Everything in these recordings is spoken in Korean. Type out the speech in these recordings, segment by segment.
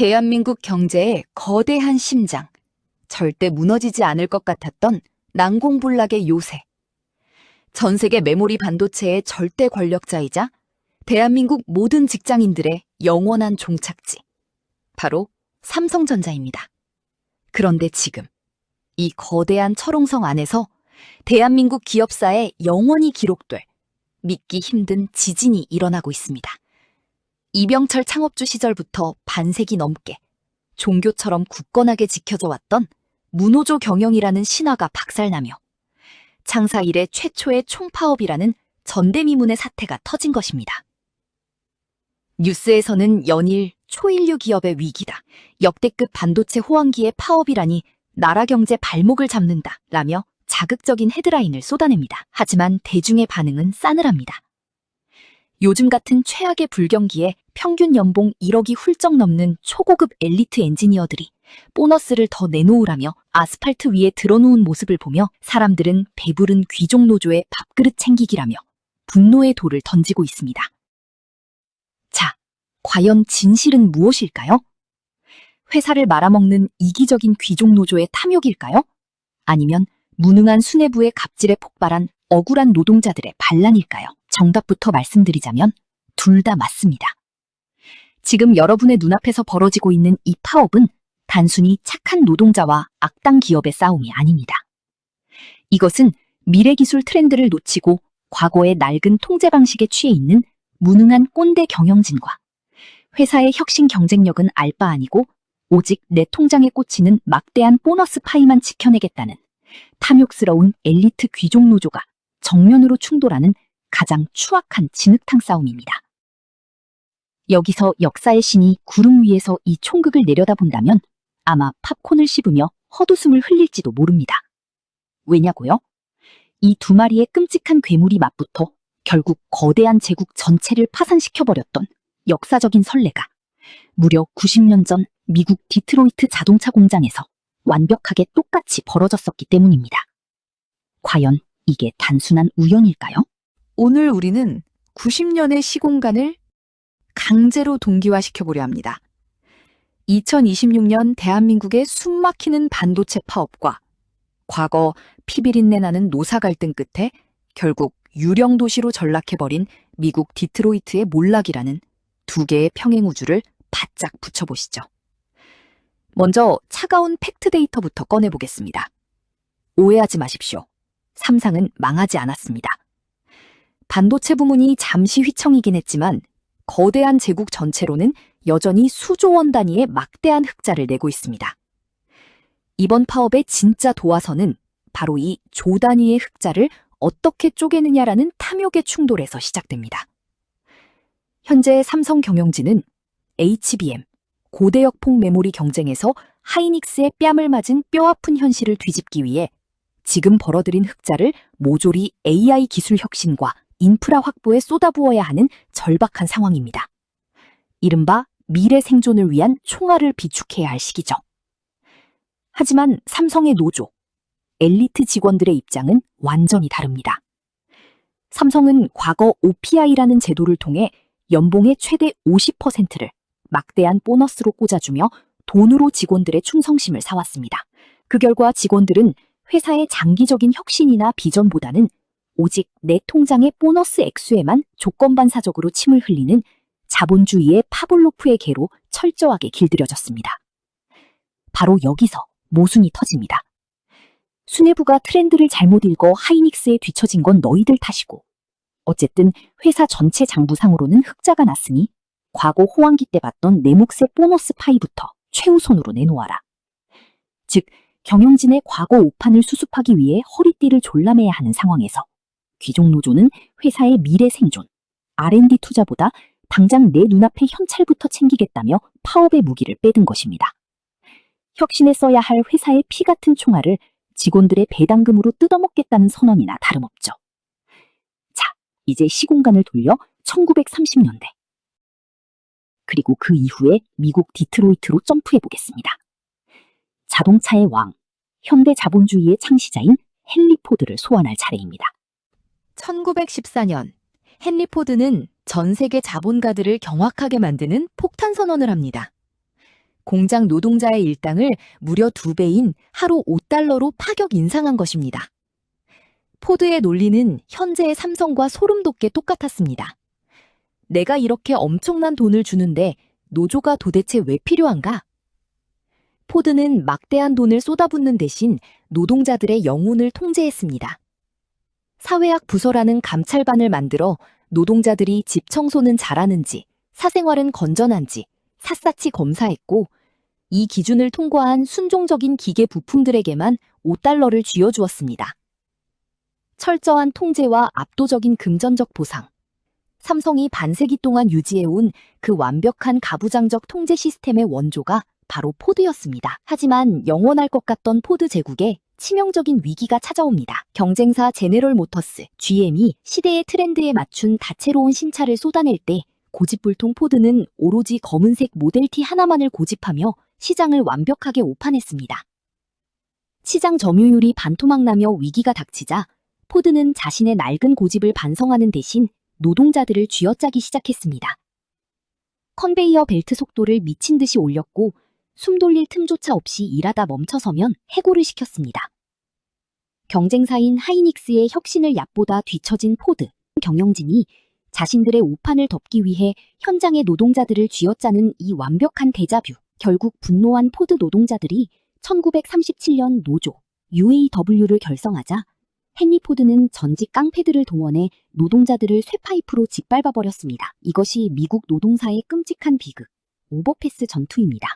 대한민국 경제의 거대한 심장, 절대 무너지지 않을 것 같았던 난공불락의 요새. 전 세계 메모리 반도체의 절대 권력자이자 대한민국 모든 직장인들의 영원한 종착지. 바로 삼성전자입니다. 그런데 지금 이 거대한 철옹성 안에서 대한민국 기업사에 영원히 기록될 믿기 힘든 지진이 일어나고 있습니다. 이병철 창업주 시절부터 반세기 넘게 종교처럼 굳건하게 지켜져 왔던 무노조 경영이라는 신화가 박살나며 창사 이래 최초의 총파업이라는 전대미문의 사태가 터진 것입니다. 뉴스에서는 연일 초일류 기업의 위기다, 역대급 반도체 호황기의 파업이라니 나라 경제 발목을 잡는다 라며 자극적인 헤드라인을 쏟아냅니다. 하지만 대중의 반응은 싸늘합니다. 요즘 같은 최악의 불경기에 평균 연봉 1억이 훌쩍 넘는 초고급 엘리트 엔지니어들이 보너스를 더 내놓으라며 아스팔트 위에 드러누운 모습을 보며 사람들은 배부른 귀족 노조의 밥그릇 챙기기라며 분노의 돌을 던지고 있습니다. 자, 과연 진실은 무엇일까요? 회사를 말아먹는 이기적인 귀족 노조의 탐욕일까요? 아니면 무능한 수뇌부의 갑질에 폭발한 억울한 노동자들의 반란일까요? 정답부터 말씀드리자면 둘 다 맞습니다. 지금 여러분의 눈앞에서 벌어지고 있는 이 파업은 단순히 착한 노동자와 악당 기업의 싸움이 아닙니다. 이것은 미래기술 트렌드를 놓치고 과거의 낡은 통제 방식에 취해 있는 무능한 꼰대 경영진과 회사의 혁신 경쟁력은 알 바 아니고 오직 내 통장에 꽂히는 막대한 보너스 파이만 지켜내겠다는 탐욕스러운 엘리트 귀족 노조가 정면으로 충돌하는 가장 추악한 진흙탕 싸움입니다. 여기서 역사의 신이 구름 위에서 이 총극을 내려다본다면 아마 팝콘을 씹으며 헛웃음을 흘릴지도 모릅니다. 왜냐고요? 이 두 마리의 끔찍한 괴물이 맞붙어 결국 거대한 제국 전체를 파산시켜버렸던 역사적인 선례가 무려 90년 전 미국 디트로이트 자동차 공장에서 완벽하게 똑같이 벌어졌었기 때문입니다. 과연 이게 단순한 우연일까요? 오늘 우리는 90년의 시공간을 강제로 동기화시켜보려 합니다. 2026년 대한민국의 숨막히는 반도체 파업과 과거 피비린내 나는 노사 갈등 끝에 결국 유령 도시로 전락해버린 미국 디트로이트의 몰락이라는 두 개의 평행우주를 바짝 붙여보시죠. 먼저 차가운 팩트 데이터부터 꺼내보겠습니다. 오해하지 마십시오. 삼성은 망하지 않았습니다. 반도체 부문이 잠시 휘청이긴 했지만 거대한 제국 전체로는 여전히 수조 원 단위의 막대한 흑자를 내고 있습니다. 이번 파업의 진짜 도화선은 바로 이 조 단위의 흑자를 어떻게 쪼개느냐라는 탐욕의 충돌에서 시작됩니다. 현재 삼성 경영진은 HBM, 고대역폭 메모리 경쟁에서 하이닉스의 뺨을 맞은 뼈아픈 현실을 뒤집기 위해 지금 벌어들인 흑자를 모조리 AI 기술 혁신과 인프라 확보에 쏟아부어야 하는 절박한 상황입니다. 이른바 미래 생존을 위한 총알을 비축해야 할 시기죠. 하지만 삼성의 노조, 엘리트 직원들의 입장은 완전히 다릅니다. 삼성은 과거 OPI라는 제도를 통해 연봉의 최대 50%를 막대한 보너스로 꽂아주며 돈으로 직원들의 충성심을 사왔습니다. 그 결과 직원들은 회사의 장기적인 혁신이나 비전보다는 오직 내 통장의 보너스 액수에만 조건반사적으로 침을 흘리는 자본주의의 파블로프의 개로 철저하게 길들여졌습니다. 바로 여기서 모순이 터집니다. 수뇌부가 트렌드를 잘못 읽어 하이닉스에 뒤처진 건 너희들 탓이고 어쨌든 회사 전체 장부상으로는 흑자가 났으니 과거 호황기 때 받던 내 몫의 보너스 파이부터 최우선으로 내놓아라. 즉 경영진의 과거 오판을 수습하기 위해 허리띠를 졸라매야 하는 상황에서 귀족 노조는 회사의 미래 생존, R&D 투자보다 당장 내 눈앞의 현찰부터 챙기겠다며 파업의 무기를 빼든 것입니다. 혁신에 써야 할 회사의 피 같은 총알을 직원들의 배당금으로 뜯어먹겠다는 선언이나 다름없죠. 자, 이제 시공간을 돌려 1930년대. 그리고 그 이후에 미국 디트로이트로 점프해보겠습니다. 자동차의 왕, 현대 자본주의의 창시자인 헨리 포드를 소환할 차례입니다. 1914년, 헨리 포드는 전 세계 자본가들을 경악하게 만드는 폭탄 선언을 합니다. 공장 노동자의 일당을 무려 2배인 하루 5달러로 파격 인상한 것입니다. 포드의 논리는 현재의 삼성과 소름 돋게 똑같았습니다. 내가 이렇게 엄청난 돈을 주는데 노조가 도대체 왜 필요한가? 포드는 막대한 돈을 쏟아붓는 대신 노동자들의 영혼을 통제했습니다. 사회학 부서라는 감찰반을 만들어 노동자들이 집 청소는 잘하는지, 사생활은 건전한지 샅샅이 검사했고, 이 기준을 통과한 순종적인 기계 부품들에게만 5달러를 쥐어주었습니다. 철저한 통제와 압도적인 금전적 보상. 삼성이 반세기 동안 유지해온 그 완벽한 가부장적 통제 시스템의 원조가 바로 포드였습니다. 하지만 영원할 것 같던 포드 제국에 치명적인 위기가 찾아옵니다. 경쟁사 제네럴 모터스, GM이 시대의 트렌드에 맞춘 다채로운 신차를 쏟아낼 때 고집불통 포드는 오로지 검은색 모델 T 하나만을 고집하며 시장을 완벽하게 오판했습니다. 시장 점유율이 반토막나며 위기가 닥치자 포드는 자신의 낡은 고집을 반성하는 대신 노동자들을 쥐어짜기 시작했습니다. 컨베이어 벨트 속도를 미친 듯이 올렸고 숨 돌릴 틈조차 없이 일하다 멈춰서면 해고를 시켰습니다. 경쟁사인 하이닉스의 혁신을 얕보다 뒤처진 포드 경영진이 자신들의 오판을 덮기 위해 현장의 노동자들을 쥐어짜는 이 완벽한 데자뷰. 결국 분노한 포드 노동자들이 1937년 노조 UAW를 결성하자 헨리 포드는 전직 깡패들을 동원해 노동자들을 쇠파이프로 짓밟아버렸습니다. 이것이 미국 노동사의 끔찍한 비극, 오버패스 전투입니다.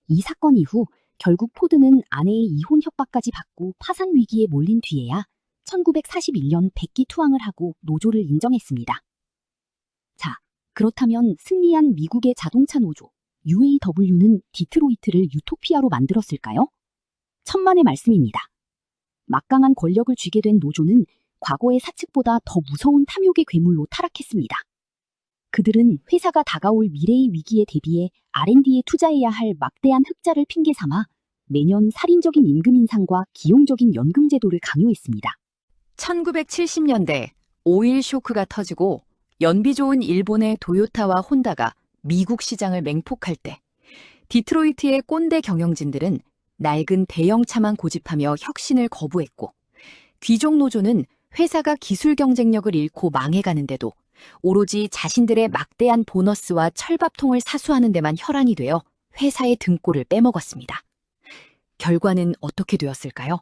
이 사건 이후 결국 포드는 아내의 이혼 협박까지 받고 파산 위기에 몰린 뒤에야 1941년 백기투항을 하고 노조를 인정했습니다. 자, 그렇다면 승리한 미국의 자동차 노조 UAW는 디트로이트를 유토피아로 만들었을까요? 천만의 말씀입니다. 막강한 권력을 쥐게 된 노조는 과거의 사측보다 더 무서운 탐욕의 괴물로 타락했습니다. 그들은 회사가 다가올 미래의 위기에 대비해 R&D에 투자해야 할 막대한 흑자를 핑계 삼아 매년 살인적인 임금 인상과 기용적인 연금 제도를 강요했습니다. 1970년대 오일 쇼크가 터지고 연비 좋은 일본의 도요타와 혼다가 미국 시장을 맹폭할 때 디트로이트의 꼰대 경영진들은 낡은 대형차만 고집하며 혁신을 거부했고, 귀족 노조는 회사가 기술 경쟁력을 잃고 망해가는데도 오로지 자신들의 막대한 보너스와 철밥통을 사수하는 데만 혈안이 되어 회사의 등골을 빼먹었습니다. 결과는 어떻게 되었을까요?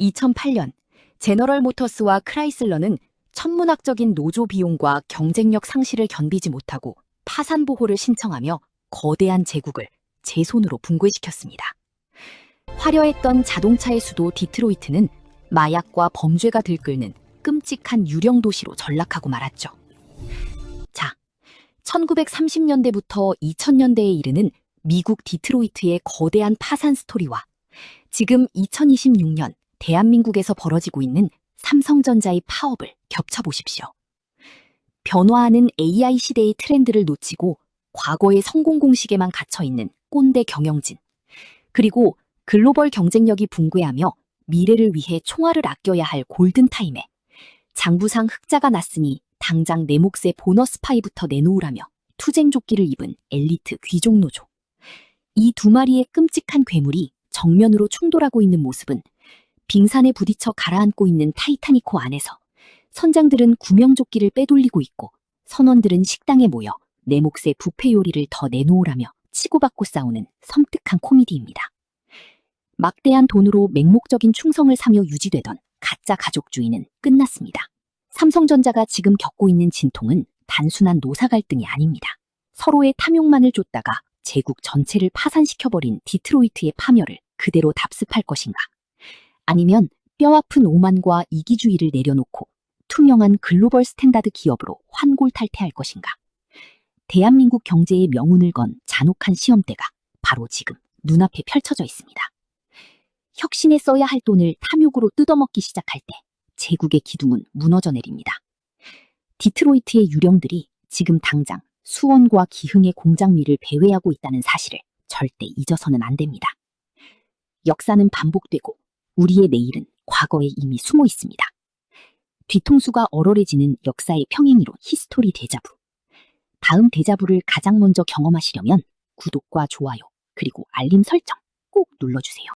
2008년 제너럴 모터스와 크라이슬러는 천문학적인 노조 비용과 경쟁력 상실을 견디지 못하고 파산 보호를 신청하며 거대한 제국을 제 손으로 붕괴시켰습니다. 화려했던 자동차의 수도 디트로이트는 마약과 범죄가 들끓는 끔찍한 유령 도시로 전락하고 말았죠. 자, 1930년대부터 2000년대에 이르는 미국 디트로이트의 거대한 파산 스토리와 지금 2026년 대한민국에서 벌어지고 있는 삼성전자의 파업을 겹쳐보십시오. 변화하는 AI 시대의 트렌드를 놓치고 과거의 성공 공식에만 갇혀있는 꼰대 경영진, 그리고 글로벌 경쟁력이 붕괴하며 미래를 위해 총알을 아껴야 할 골든타임에 장부상 흑자가 났으니 당장 내 몫의 보너스 파이부터 내놓으라며 투쟁조끼를 입은 엘리트 귀족 노조. 이 두 마리의 끔찍한 괴물이 정면으로 충돌하고 있는 모습은 빙산에 부딪혀 가라앉고 있는 타이타닉호 안에서 선장들은 구명조끼를 빼돌리고 있고 선원들은 식당에 모여 내 몫의 뷔페 요리를 더 내놓으라며 치고받고 싸우는 섬뜩한 코미디입니다. 막대한 돈으로 맹목적인 충성을 사며 유지되던 가짜 가족주의는 끝났습니다. 삼성전자가 지금 겪고 있는 진통은 단순한 노사 갈등이 아닙니다. 서로의 탐욕만을 쫓다가 제국 전체를 파산시켜버린 디트로이트의 파멸을 그대로 답습할 것인가? 아니면 뼈아픈 오만과 이기주의를 내려놓고 투명한 글로벌 스탠다드 기업으로 환골탈태할 것인가? 대한민국 경제의 명운을 건 잔혹한 시험대가 바로 지금 눈앞에 펼쳐져 있습니다. 혁신에 써야 할 돈을 탐욕으로 뜯어먹기 시작할 때 제국의 기둥은 무너져 내립니다. 디트로이트의 유령들이 지금 당장 수원과 기흥의 공장미를 배회하고 있다는 사실을 절대 잊어서는 안 됩니다. 역사는 반복되고 우리의 내일은 과거에 이미 숨어 있습니다. 뒤통수가 얼얼해지는 역사의 평행이론 히스토리 데자부. 다음 데자부를 가장 먼저 경험하시려면 구독과 좋아요, 그리고 알림 설정 꼭 눌러주세요.